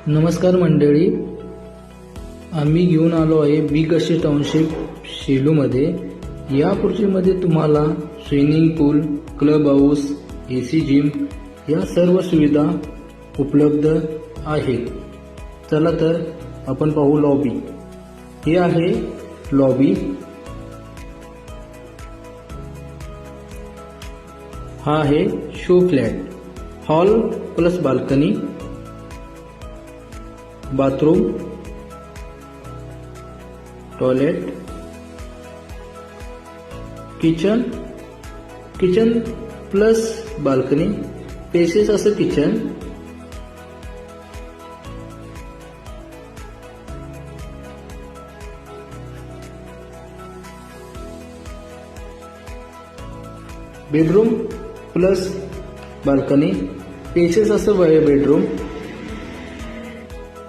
नमस्कार मंडळी, आम्ही घेऊन आलो आहे बिग अशी टाउनशिप शेलूमध्ये. या खुर्चीमध्ये तुम्हाला स्विमिंग पूल, क्लब हाऊस, AC जिम या सर्व सुविधा उपलब्ध आहेत. चला तर आपण पाहू लॉबी. हे आहे लॉबी. हा आहे show flat. Hall plus balcony, bathroom, toilet, kitchen plus balcony, spaces असं kitchen. Bedroom plus balcony, spaces असं बेडरूम.